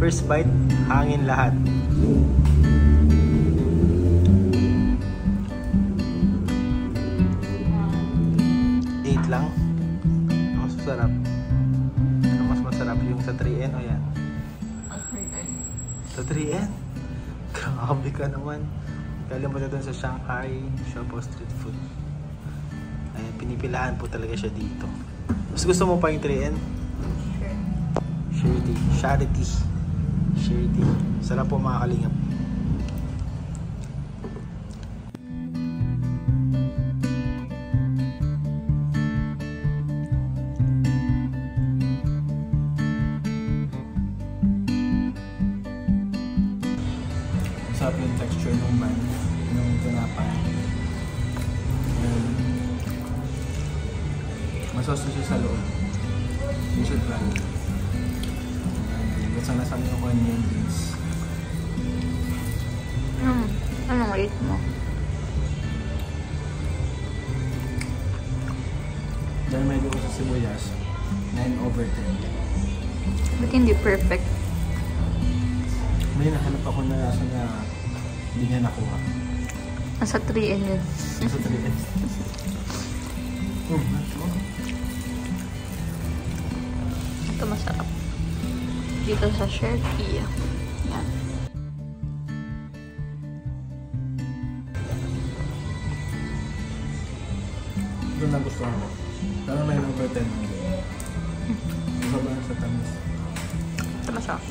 First bite, hangin lahat. Lang. Mas masarap. Ano mas masarap yung sa 3N o yan? Sa 3N? Grabe ka naman. Kalimutan doon sa Shanghai Shopo Street Food. Ayan, pinipilahan po talaga siya dito. Mas gusto mo pa yung 3N? Sure. Charity. Sarap po mga kalingap. Masarap yung texture ng man, ng tinapay. Masos siya sa loob. You should try it. Basta nasali ko onion rings. Anong rate mo? Dahil medyo ko sa sibuyas, 9/10. Ba't hindi perfect? May nahanap ako na lasa na hindi niya nakuha. Nasa 3N yun. Nasa 3N. Ito masarap. Dito sa Shirky. Yan. Ito na gusto ko. Pero may 9/10. Sobrang sa tamis. Ito masarap.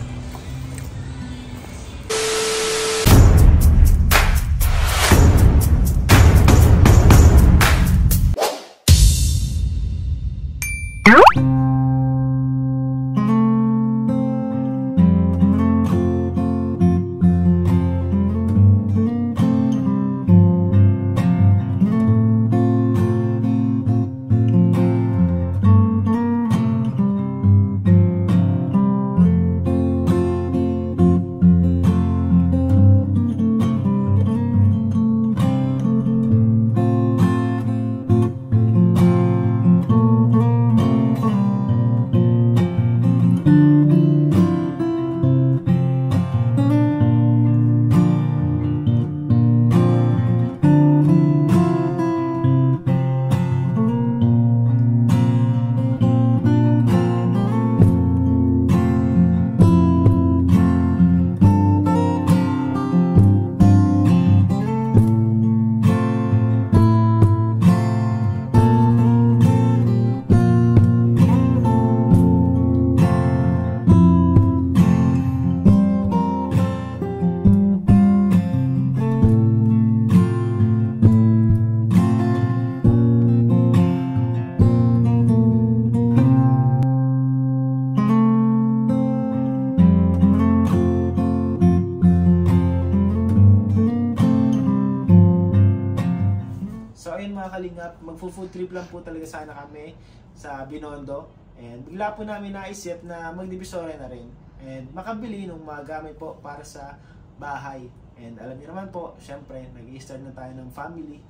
Kalingap, magfo-food trip lang po talaga sana kami sa Binondo, and bigla po namin naisip na magdivisoria na rin and makabili ng mga gamit po para sa bahay. And alam niyo naman po, syempre nag-i-start na tayo ng family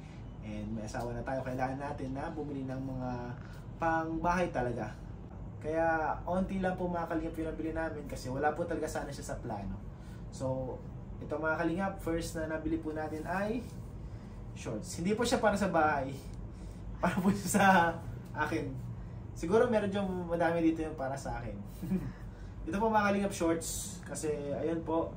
and may asawa na tayo, kailangan natin na bumili ng mga pang bahay talaga. Kaya onti lang po mga kalingap yung nabili namin kasi wala po talaga sana siya sa plano. So ito mga kalingap, first na nabili po natin ay shorts. Hindi po siya para sa bahay. Para po siya sa akin. Siguro meron diyang madami dito yung para sa akin. Ito po mga kalingap, shorts. Kasi ayun po,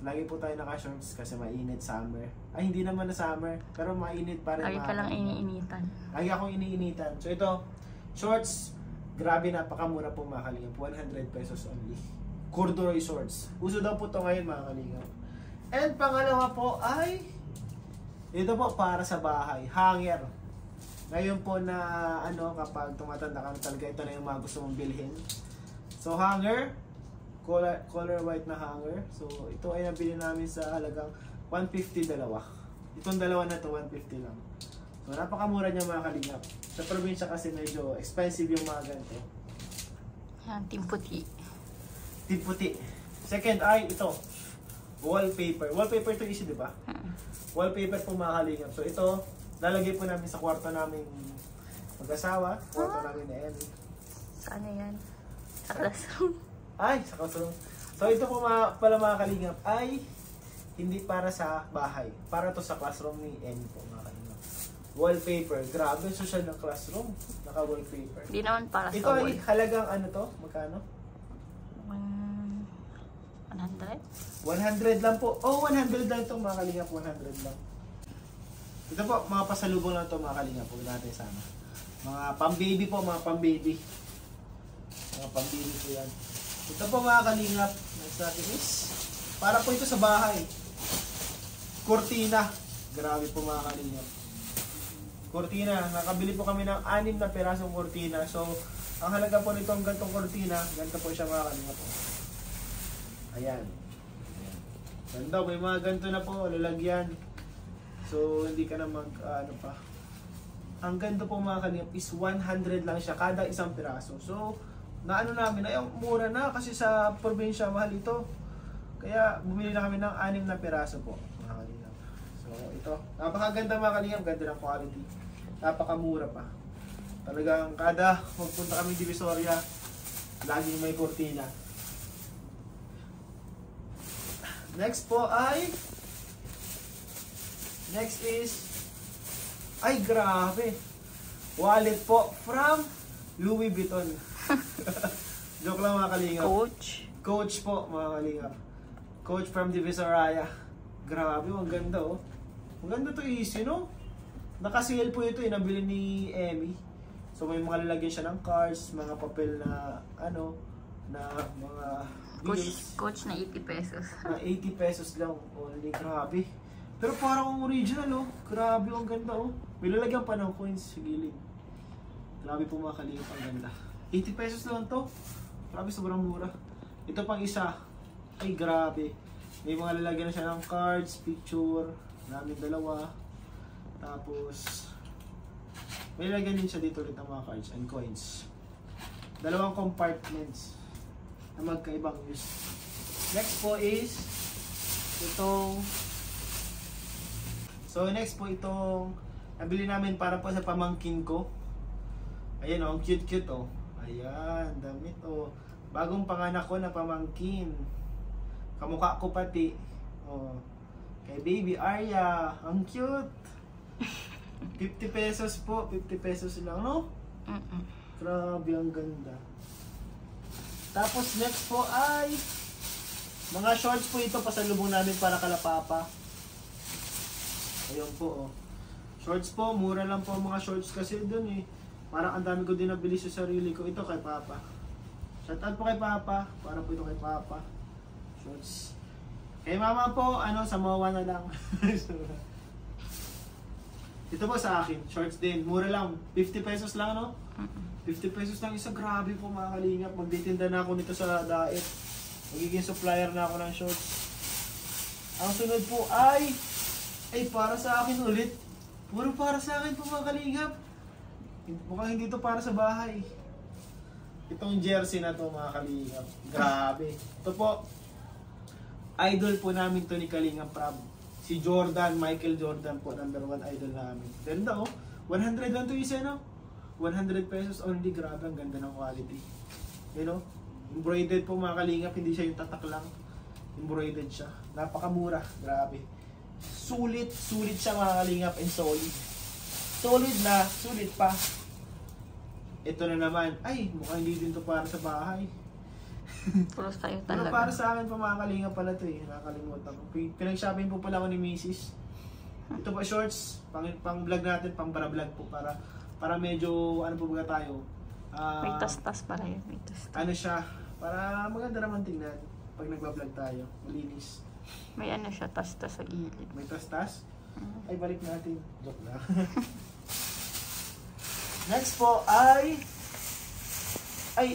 lagi po tayo naka-shorts kasi mainit summer. Ay, hindi naman na summer, pero mainit pa rin. Lagi ka lang iniinitan. Lagi akong iniinitan. So ito, shorts, grabe, napakamura po mga kalingap. 100 pesos only. Corduroy shorts. Uso daw po ito ngayon mga kalingap. And pangalawa po ay ito po para sa bahay, hanger. Ngayon po na kapag tumatanda ka talaga, ito na yung mga gusto mong bilhin. So hanger, color white na hanger. So ito ay nabili namin sa halagang 150 dalawa. Itong dalawa na to 150 lang. So napakamura niya mga kalingap. Sa probinsya kasi medyo expensive yung mga ganito. Yan, team puti. Team puti. Second ay ito, wallpaper. Wallpaper to issue, di ba? Wallpaper po mga kalingap. So ito, lalagay po namin sa kwarto namin mag-asawa. Kwarto namin ni Ellie. Saan yan? Sa classroom. Ay, sa So ito po pala mga kalingap ay hindi para sa bahay. Para to sa classroom ni Emmy po mga kalingap. Wallpaper. Grabe, social ng classroom. Naka-wallpaper. Hindi naman para Ito sa ay wall. halagang ano to? Magkano? 100? 100 lang po. Oh, 100 lang ito mga kalingap. 100 lang. Ito po, mga pasalubong lang ito mga kalingap. Huwag natin sana. Mga pang-baby po, mga pang-baby. Mga pang-baby po yan. Ito po mga kalingap. Next natin is, para po ito sa bahay. Cortina. Grabe po mga kalingap. Cortina. Nakabili po kami ng 6 na pirasong cortina. So, ang halaga po nito ang gantong cortina. Ganito po siya mga kalingap po. Ayan. Ayan. Ganda, may mga ganito na po, lalagyan. So, hindi ka na ano pa. Ang ganda po mga kalingap is 100 lang siya, kada isang piraso. So, naano namin, ay mura na kasi sa probinsya, mahal ito. Kaya, bumili na kami ng 6 na piraso po, mga kalingap. So, ito. Napakaganda mga kalingap, ganda ng quality. Napakamura pa. Talagang kada magpunta kami Divisoria, laging may cortina. Next po ay next is ay grabe, wallet po from Louis Vuitton. Joke lang mga kalingap. Coach po mga kalingap. Coach from Divisoria. Grabe, ang ganda oh. Ang ganda to, easy no. Naka-sale po ito, nabili ni Emmy. So may mga lalagyan siya ng cards, mga papel na ano, na mga Coach na 80 pesos. Na 80 pesos lang. Only, grabe. Pero parang ang original, oh. Grabe, ang ganda, oh. May lalagyan pa ng coins sa gilid. Grabe po mga kalingap, ang ganda. 80 pesos lang to. Grabe, sobrang mura. Ito pang isa. Ay, grabe. May mga lalagyan na siya ng cards, picture. Namin dalawa. Tapos, may lalagyan din siya dito ulit ng mga cards and coins. Dalawang compartments na magkaibang use. Next po is itong next po itong nabili namin para po sa pamangkin ko. Ayan oh, ang cute oh. Ayan, damit oh. Bagong panganak ko na pamangkin. Kamukha ko pati. Oh. Kay baby Arya, ang cute. 50 pesos po, 50 pesos lang no? Grabe, ang ganda. Tapos next po ay mga shorts po ito, pasalubong namin para kalapapa. Ayun po oh. Shorts po, mura lang po mga shorts kasi dun eh. Parang ang dami ko din nabili sa sarili ko. Ito kay Papa. Shoutout po kay Papa. Para po ito kay Papa. Shorts. Kay Mama po, Samoa na lang. Ito po sa akin, shorts din. Mura lang, 50 pesos lang 50 pesos lang isa, grabe po mga kalingap. Magtitinda na ako nito sa diet. Magiging supplier na ako ng shorts. Ang sunod po ay para sa akin ulit. Puro para sa akin po mga kalingap. Mukhang hindi to para sa bahay. Itong jersey na to mga kalingap. Grabe. Ito po, idol po namin to ni Kalingap Prab. Si Jordan, Michael Jordan po, #1 idol namin. Ganda oh. 100 lang to isa no? 100 pesos only, grabe, ang ganda ng quality. You know? Embroidered po mga kalingap, hindi siya yung tatak lang. Embroidered siya. Napakamura, grabe. Sulit siya mga kalingap and solid. Solid na, sulit pa. Ito na naman, ay, mukhang hindi din to para sa bahay. Puro sa'yo Pero talaga. para sa akin pa mga kalingap pala to eh, nakakalimutan ko. Pinag-shopping po pala ako ni Mrs. Ito pa shorts, pang vlog natin, pang vlog po para medyo ano po ba tayo. May tas-tas para yun. May tas-tas. Ano siya, para maganda naman tingnan pag nagba-vlog tayo, malinis. May ano siya, tas-tas sa gilid. May tas-tas. Ay balik natin. Joke na. Next po ay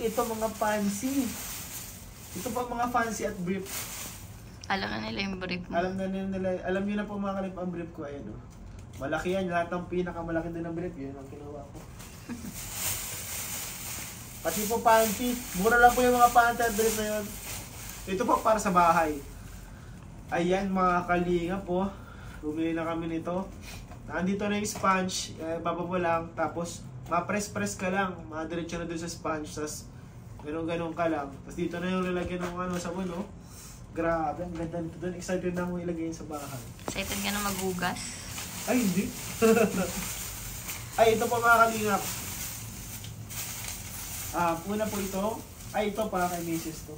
ito mga fancy. Ito pa mga fancy at brief. Alam na nila yung brief mo. Alam niyo na po mga kalip ang brief ko. Ayan, oh. Malaki yan. Lahat ng pinakamalaki din ng brief. Yun ang kinuha ko. Pati po panty. Mura lang po yung mga panty at brief na yun. Ito po para sa bahay. Ayan mga kalinga po. Bumili na kami nito. Nandito na yung sponge. Bababa lang. Tapos ma-press-press ka lang. Madiretso na doon sa sponge. Tapos ganun-ganun ka lang. Tapos dito na yung lalagyan ng sabon, no? Grabe, ang ganda nito doon. Excited na akong ilagay yun sa bahay. Excited ka na maghugas? Ay, hindi. Ay, ito po mga kalingap. Una po ito. Ay, ito para kay Mrs. to.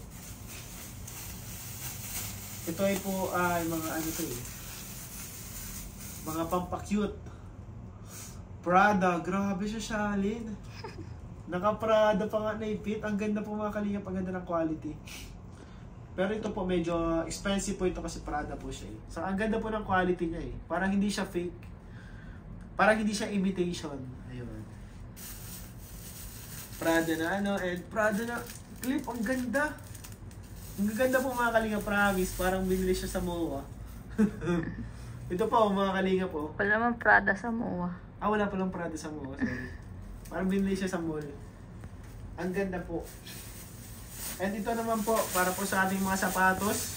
Ito ay po, mga ano to eh. Mga pampakyut. Prada, grabe siya, Shalin. Naka-Prada pa nga naipit. Ang ganda po mga kalingap, ang ganda ng quality. Pero ito po medyo expensive po ito kasi Prada po siya eh. So ang ganda po ng quality niya eh. Parang hindi siya fake. Parang hindi siya imitation. Ayun. Prada na ano, and Prada na clip, ang ganda. Ang ganda po mga kalingap, promise. Parang binili siya sa MOA. Ito po mga kalingap po. Wala naman Prada sa MOA. Wala palang Prada sa MOA, sorry. Parang binili siya sa mall. Ang ganda po. And ito naman po, para po sa ating mga sapatos.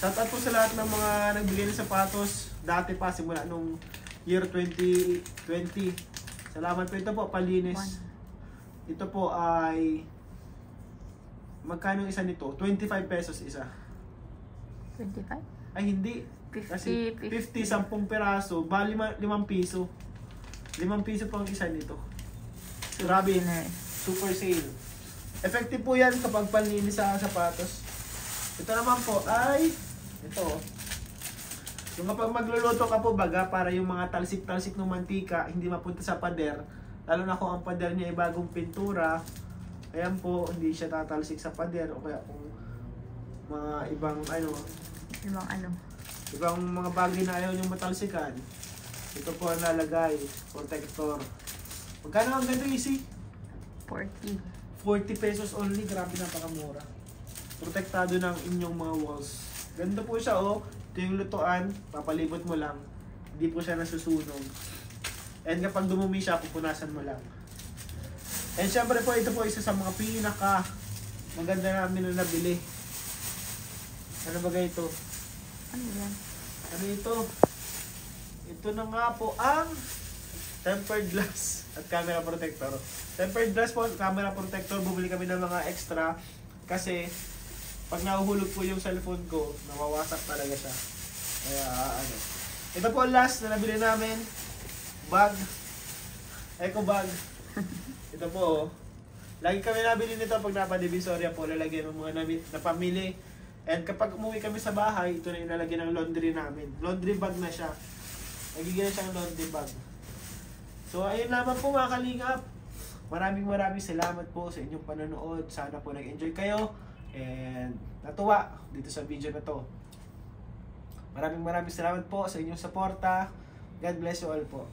Shoutout po sa lahat ng mga nagbigay ng sapatos. Dati pa, simula nung year 2020. Salamat po. Ito po, palinis. Ito po ay... Magkano isa nito? 25 pesos isa. 25? Ay, hindi. 50, Kasi 50, 10 piraso. Bali 5 piso. 5 piso po ang isa nito. Grabe. Super sale. Effective po yan kapag panlinis sa sapatos. Ito naman po ay ito. Yung kapag magluluto ka po baga para yung mga talsik-talsik ng mantika hindi mapunta sa pader. Lalo na kung ang pader niya ay bagong pintura. Ayan po, hindi siya tatalsik sa pader o kaya kung mga ibang ibang mga bagay na ayaw yung matalsikan. Ito po ang nalagay, protector. Magkano ang ganito, easy? 40 pesos only, grabe, napakamura. Protektado ng inyong mga walls. Ganda po siya oh. Ito yung lutuan, papalibot mo lang. Hindi po siya nasusunog. And kapag dumumi siya, pupunasan mo lang. And syempre po, ito po isa sa mga pinaka maganda namin na nabili. Ano ba ito? Ano yan? Ano ito? Ito na nga po ang tempered glass at camera protector. Tempered glass po, camera protector, bumili kami ng mga extra kasi pag nahuhulog po yung cellphone ko, nawawasak talaga siya. Kaya ano. Ito po ang last na nabili namin. Bag. Eco bag. Ito po oh. Lagi kami nabili nito pag napadivisoria po, lalagyan ng mga napamili. And kapag umuwi kami sa bahay, ito na yung lalagyan ng laundry namin. Laundry bag na siya. Nagiging na siyang laundry bag. So ayun lamang po mga kalingap. Maraming salamat po sa inyong panonood. Sana po nag-enjoy kayo. And natuwa dito sa video na to. Maraming salamat po sa inyong suporta. God bless you all po.